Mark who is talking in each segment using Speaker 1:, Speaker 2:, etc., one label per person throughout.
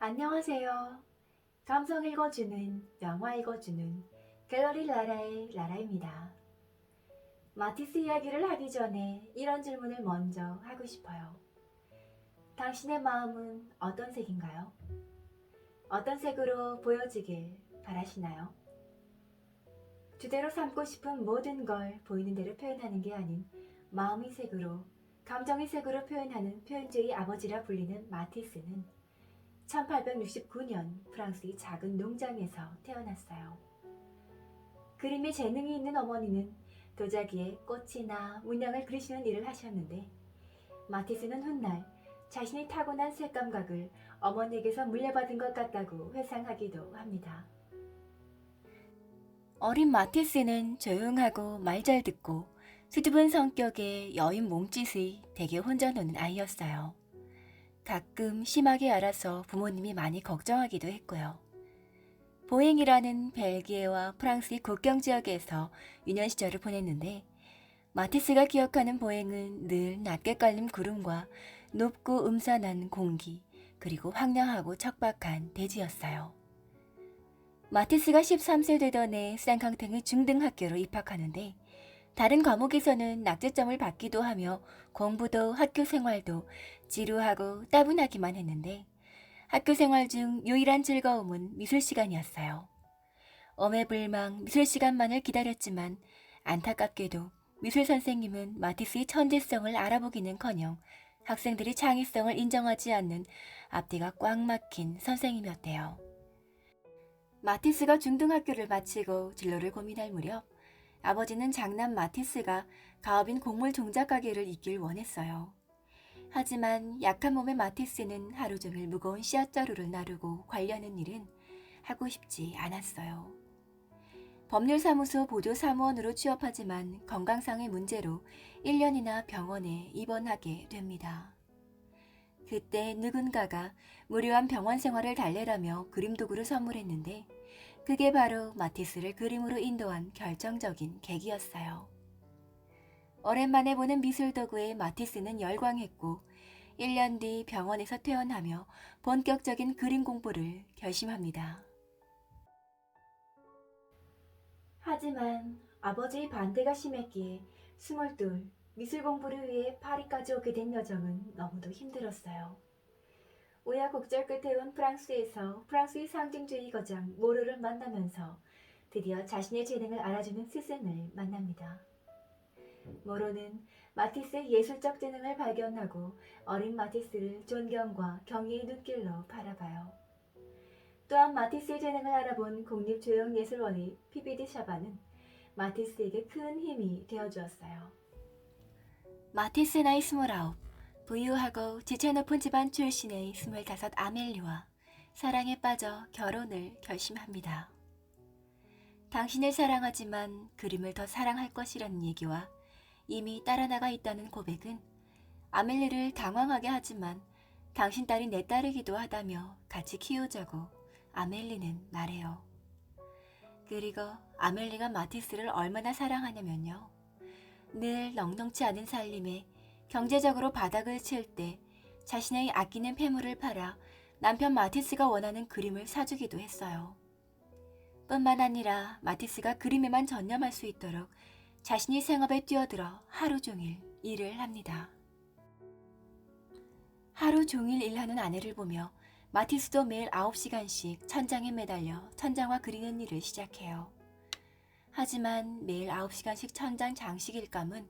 Speaker 1: 안녕하세요. 감성 읽어주는, 영화 읽어주는 갤러리 라라의 라라입니다. 마티스 이야기를 하기 전에 이런 질문을 먼저 하고 싶어요. 당신의 마음은 어떤 색인가요? 어떤 색으로 보여지길 바라시나요? 주대로 삼고 싶은 모든 걸 보이는 대로 표현하는 게 아닌 마음의 색으로, 감정의 색으로 표현하는 표현주의 아버지라 불리는 마티스는 1869년 프랑스의 작은 농장에서 태어났어요. 그림에 재능이 있는 어머니는 도자기에 꽃이나 문양을 그리시는 일을 하셨는데 마티스는 훗날 자신이 타고난 색감각을 어머니에게서 물려받은 것 같다고 회상하기도 합니다. 어린 마티스는 조용하고 말 잘 듣고 수줍은 성격의 여인 몸짓의 되게 혼자 노는 아이였어요. 가끔 심하게 앓아서 부모님이 많이 걱정하기도 했고요. 보행이라는 벨기에와 프랑스의 국경 지역에서 유년 시절을 보냈는데 마티스가 기억하는 보행은 늘 낮게 깔린 구름과 높고 음산한 공기 그리고 황량하고 척박한 대지였어요. 마티스가 13세 되던 해 생캉탱의 중등학교로 입학하는데 다른 과목에서는 낙제점을 받기도 하며 공부도 학교 생활도 지루하고 따분하기만 했는데 학교 생활 중 유일한 즐거움은 미술 시간이었어요. 어매불망 미술 시간만을 기다렸지만 안타깝게도 미술 선생님은 마티스의 천재성을 알아보기는커녕 학생들의 창의성을 인정하지 않는 앞뒤가 꽉 막힌 선생님이었대요. 마티스가 중등학교를 마치고 진로를 고민할 무렵 아버지는 장남 마티스가 가업인 곡물 종작 가게를 잇길 원했어요. 하지만 약한 몸의 마티스는 하루 종일 무거운 씨앗자루를 나르고 관리하는 일은 하고 싶지 않았어요. 법률사무소 보조사무원으로 취업하지만 건강상의 문제로 1년이나 병원에 입원하게 됩니다. 그때 누군가가 무료한 병원 생활을 달래라며 그림 도구를 선물했는데 그게 바로 마티스를 그림으로 인도한 결정적인 계기였어요. 오랜만에 보는 미술 도구에 마티스는 열광했고 1년 뒤 병원에서 퇴원하며 본격적인 그림 공부를 결심합니다. 하지만 아버지의 반대가 심했기에 22 미술 공부를 위해 파리까지 오게 된 여정은 너무도 힘들었어요. 우여곡절 끝에 온 프랑스에서 프랑스의 상징주의 거장 모로를 만나면서 드디어 자신의 재능을 알아주는 스승을 만납니다. 모로는 마티스의 예술적 재능을 발견하고 어린 마티스를 존경과 경의의 눈길로 바라봐요. 또한 마티스의 재능을 알아본 국립조형예술원의 피비디 샤바는 마티스에게 큰 힘이 되어주었어요. 마티스 나이 29, 부유하고 지체 높은 집안 출신의 25 아멜리와 사랑에 빠져 결혼을 결심합니다. 당신을 사랑하지만 그림을 더 사랑할 것이라는 얘기와 이미 따라 나가 있다는 고백은 아멜리를 당황하게 하지만 당신 딸이 내 딸이기도 하다며 같이 키우자고 아멜리는 말해요. 그리고 아멜리가 마티스를 얼마나 사랑하냐면요. 늘 넉넉지 않은 살림에 경제적으로 바닥을 칠 때 자신의 아끼는 폐물을 팔아 남편 마티스가 원하는 그림을 사주기도 했어요. 뿐만 아니라 마티스가 그림에만 전념할 수 있도록 자신이 생업에 뛰어들어 하루 종일 일을 합니다. 하루 종일 일하는 아내를 보며 마티스도 매일 9시간씩 천장에 매달려 천장화 그리는 일을 시작해요. 하지만 매일 9시간씩 천장 장식 일감은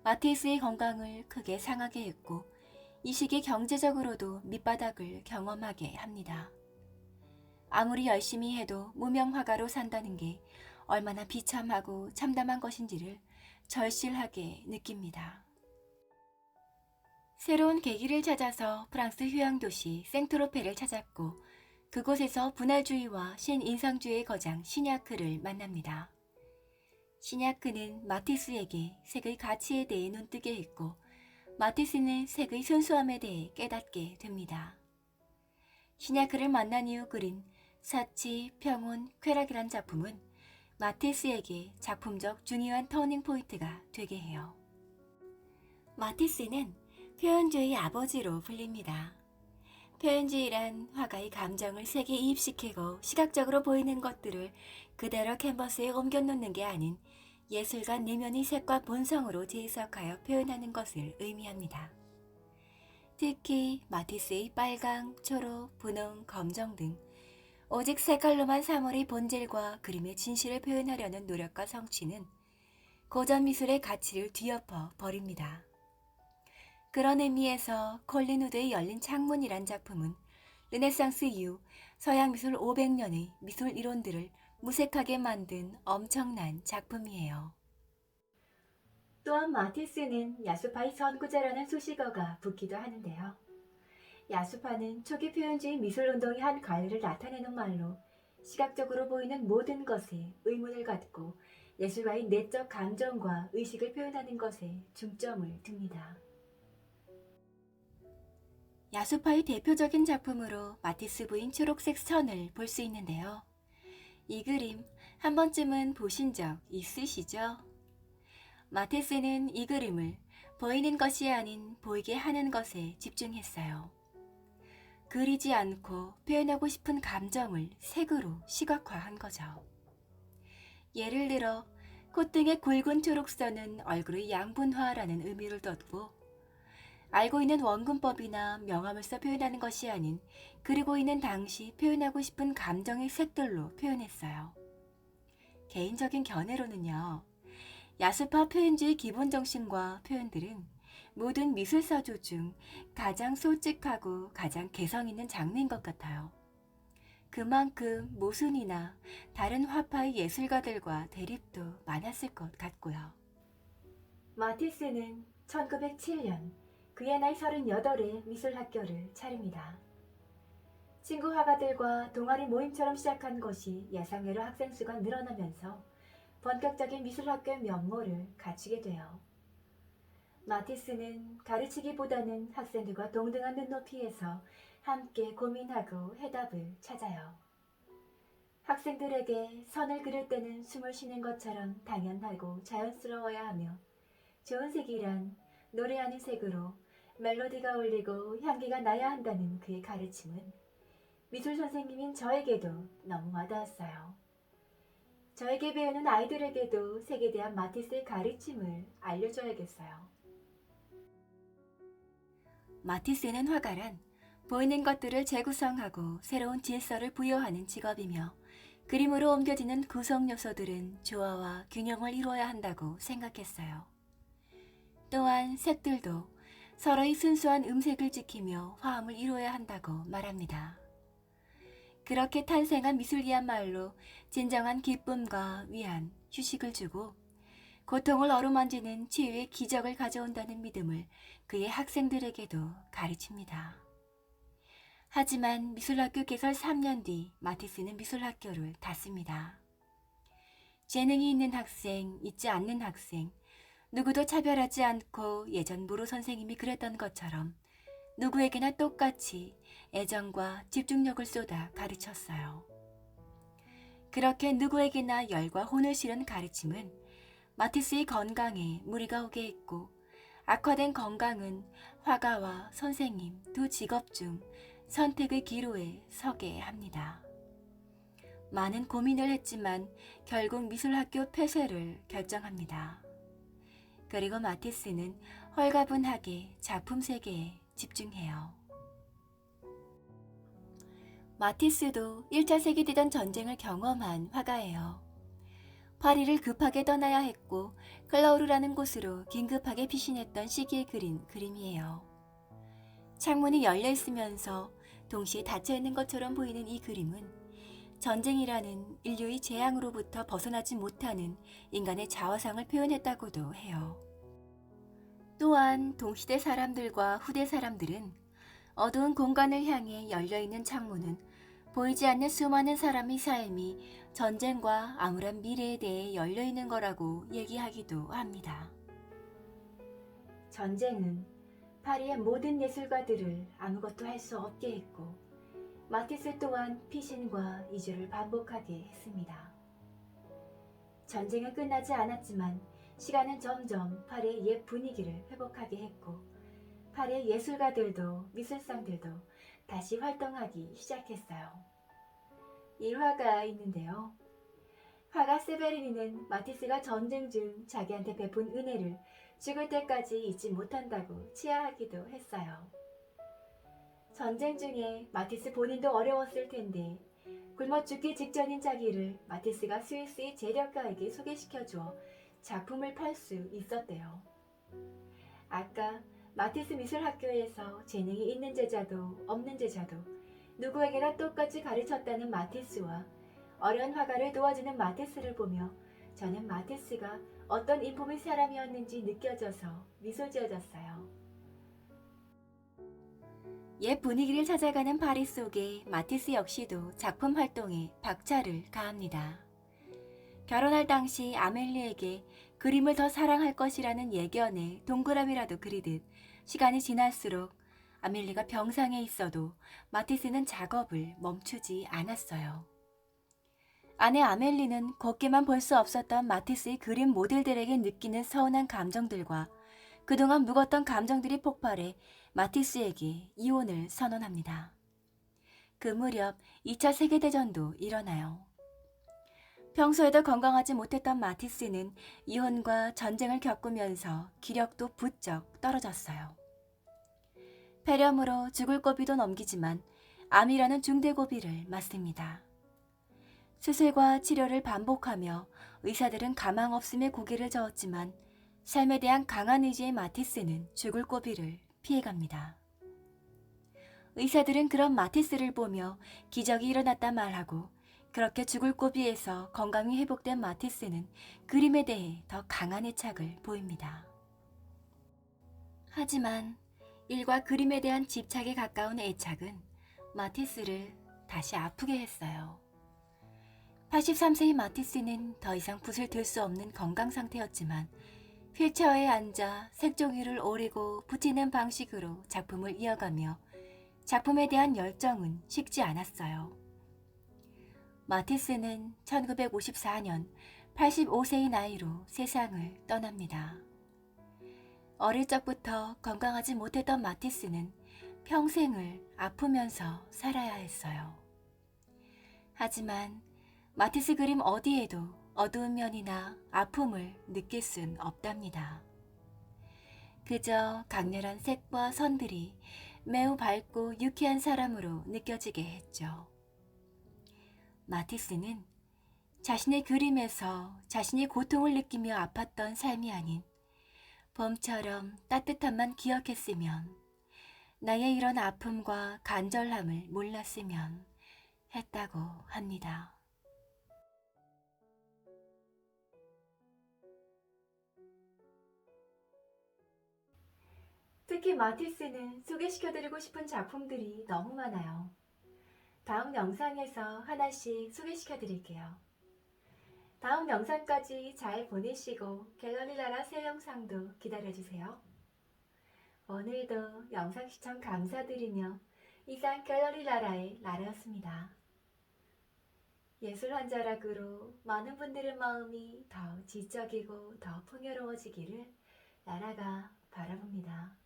Speaker 1: 마티스의 건강을 크게 상하게 했고 이 시기에 경제적으로도 밑바닥을 경험하게 합니다. 아무리 열심히 해도 무명화가로 산다는 게 얼마나 비참하고 참담한 것인지를 절실하게 느낍니다. 새로운 계기를 찾아서 프랑스 휴양도시 생트로페를 찾았고 그곳에서 분할주의와 신인상주의의 거장 시냐크를 만납니다. 시냐크는 마티스에게 색의 가치에 대해 눈뜨게 했고 마티스는 색의 순수함에 대해 깨닫게 됩니다. 시냐크를 만난 이후 그린 사치, 평온, 쾌락이란 작품은 마티스에게 작품적 중요한 터닝 포인트가 되게 해요. 마티스는 표현주의 아버지로 불립니다. 표현주의란 화가의 감정을 세게 이입시키고 시각적으로 보이는 것들을 그대로 캔버스에 옮겨놓는 게 아닌 예술가 내면의 색과 본성으로 재해석하여 표현하는 것을 의미합니다. 특히 마티스의 빨강, 초록, 분홍, 검정 등 오직 색깔로만 사물의 본질과 그림의 진실을 표현하려는 노력과 성취는 고전 미술의 가치를 뒤엎어 버립니다. 그런 의미에서 콜린 우드의 열린 창문이란 작품은 르네상스 이후 서양 미술 500년의 미술 이론들을 무색하게 만든 엄청난 작품이에요. 또한 마티스는 야수파의 선구자라는 수식어가 붙기도 하는데요. 야수파는 초기 표현주의 미술운동의 한 관례를 나타내는 말로 시각적으로 보이는 모든 것에 의문을 갖고 예술가의 내적 감정과 의식을 표현하는 것에 중점을 둡니다. 야수파의 대표적인 작품으로 마티스 부인 초록색 선을 볼 수 있는데요. 이 그림 한 번쯤은 보신 적 있으시죠? 마티스는 이 그림을 보이는 것이 아닌 보이게 하는 것에 집중했어요. 그리지 않고 표현하고 싶은 감정을 색으로 시각화한 거죠. 예를 들어 콧등의 굵은 초록선은 얼굴의 양분화라는 의미를 뒀고 알고 있는 원근법이나 명암을 써 표현하는 것이 아닌 그리고 있는 당시 표현하고 싶은 감정의 색들로 표현했어요. 개인적인 견해로는요. 야수파 표현주의 기본 정신과 표현들은 모든 미술사조 중 가장 솔직하고 가장 개성 있는 장르인 것 같아요. 그만큼 모순이나 다른 화파의 예술가들과 대립도 많았을 것 같고요. 마티스는 1907년 그의 나이 38에 미술학교를 차립니다. 친구 화가들과 동아리 모임처럼 시작한 것이 예상외로 학생 수가 늘어나면서 본격적인 미술학교의 면모를 갖추게 돼요. 마티스는 가르치기보다는 학생들과 동등한 눈높이에서 함께 고민하고 해답을 찾아요. 학생들에게 선을 그릴 때는 숨을 쉬는 것처럼 당연하고 자연스러워야 하며 좋은 색이란 노래 아닌 색으로 멜로디가 울리고 향기가 나야 한다는 그의 가르침은 미술 선생님인 저에게도 너무 와닿았어요. 저에게 배우는 아이들에게도 색에 대한 마티스의 가르침을 알려줘야겠어요. 마티스는 화가란 보이는 것들을 재구성하고 새로운 질서를 부여하는 직업이며 그림으로 옮겨지는 구성 요소들은 조화와 균형을 이루어야 한다고 생각했어요. 또한 색들도 서로의 순수한 음색을 지키며 화음을 이루어야 한다고 말합니다. 그렇게 탄생한 미술이야말로 진정한 기쁨과 위안, 휴식을 주고 고통을 어루만지는 치유의 기적을 가져온다는 믿음을 그의 학생들에게도 가르칩니다. 하지만 미술학교 개설 3년 뒤 마티스는 미술학교를 닫습니다. 재능이 있는 학생, 있지 않는 학생, 누구도 차별하지 않고 예전 무로 선생님이 그랬던 것처럼 누구에게나 똑같이 애정과 집중력을 쏟아 가르쳤어요. 그렇게 누구에게나 열과 혼을 실은 가르침은 마티스의 건강에 무리가 오게 했고 악화된 건강은 화가와 선생님 두 직업 중 선택의 기로에 서게 합니다. 많은 고민을 했지만 결국 미술학교 폐쇄를 결정합니다. 그리고 마티스는 헐가분하게 작품 세계에 집중해요. 마티스도 1차 세계대전 전쟁을 경험한 화가예요. 파리를 급하게 떠나야 했고 클라우르라는 곳으로 긴급하게 피신했던 시기에 그린 그림이에요. 창문이 열려 있으면서 동시에 닫혀 있는 것처럼 보이는 이 그림은 전쟁이라는 인류의 재앙으로부터 벗어나지 못하는 인간의 자화상을 표현했다고도 해요. 또한 동시대 사람들과 후대 사람들은 어두운 공간을 향해 열려있는 창문은 보이지 않는 수많은 사람의 삶이 전쟁과 암울한 미래에 대해 열려있는 거라고 얘기하기도 합니다. 전쟁은 파리의 모든 예술가들을 아무것도 할 수 없게 했고 마티스 또한 피신과 이주를 반복하게 했습니다. 전쟁은 끝나지 않았지만 시간은 점점 파리의 옛 분위기를 회복하게 했고 파리의 예술가들도 미술상들도 다시 활동하기 시작했어요. 일화가 있는데요. 화가 세베리니는 마티스가 전쟁 중 자기한테 베푼 은혜를 죽을 때까지 잊지 못한다고 치하하기도 했어요. 전쟁 중에 마티스 본인도 어려웠을 텐데 굶어 죽기 직전인 자기를 마티스가 스위스의 재력가에게 소개시켜주어 작품을 팔 수 있었대요. 아까 마티스 미술학교에서 재능이 있는 제자도 없는 제자도 누구에게나 똑같이 가르쳤다는 마티스와 어려운 화가를 도와주는 마티스를 보며 저는 마티스가 어떤 인품의 사람이었는지 느껴져서 미소 지어졌어요. 옛 분위기를 찾아가는 파리 속에 마티스 역시도 작품 활동에 박차를 가합니다. 결혼할 당시 아멜리에게 그림을 더 사랑할 것이라는 예견에 동그라미라도 그리듯 시간이 지날수록 아멜리가 병상에 있어도 마티스는 작업을 멈추지 않았어요. 아내 아멜리는 곱게만 볼 수 없었던 마티스의 그림 모델들에게 느끼는 서운한 감정들과 그동안 묵었던 감정들이 폭발해 마티스에게 이혼을 선언합니다. 그 무렵 2차 세계대전도 일어나요. 평소에도 건강하지 못했던 마티스는 이혼과 전쟁을 겪으면서 기력도 부쩍 떨어졌어요. 폐렴으로 죽을 고비도 넘기지만 암이라는 중대고비를 맞습니다. 수술과 치료를 반복하며 의사들은 가망 없음에 고개를 저었지만 삶에 대한 강한 의지의 마티스는 죽을 고비를 피해갑니다. 의사들은 그런 마티스를 보며 기적이 일어났다 말하고 그렇게 죽을 고비에서 건강이 회복된 마티스는 그림에 대해 더 강한 애착을 보입니다. 하지만 일과 그림에 대한 집착에 가까운 애착은 마티스를 다시 아프게 했어요. 83세의 마티스는 더 이상 붓을 들 수 없는 건강 상태였지만 휠체어에 앉아 색종이를 오리고 붙이는 방식으로 작품을 이어가며 작품에 대한 열정은 식지 않았어요. 마티스는 1954년 85세의 나이로 세상을 떠납니다. 어릴 적부터 건강하지 못했던 마티스는 평생을 아프면서 살아야 했어요. 하지만 마티스 그림 어디에도 어두운 면이나 아픔을 느낄 순 없답니다. 그저 강렬한 색과 선들이 매우 밝고 유쾌한 사람으로 느껴지게 했죠. 마티스는 자신의 그림에서 자신이 고통을 느끼며 아팠던 삶이 아닌 봄처럼 따뜻함만 기억했으면, 나의 이런 아픔과 간절함을 몰랐으면 했다고 합니다. 특히 마티스는 소개시켜드리고 싶은 작품들이 너무 많아요. 다음 영상에서 하나씩 소개시켜드릴게요. 다음 영상까지 잘 보내시고 갤러리 라라 새 영상도 기다려주세요. 오늘도 영상 시청 감사드리며 이상 갤러리 라라의 라라였습니다. 예술 환자락으로 많은 분들의 마음이 더 지적이고 더 풍요로워지기를 라라가 바라봅니다.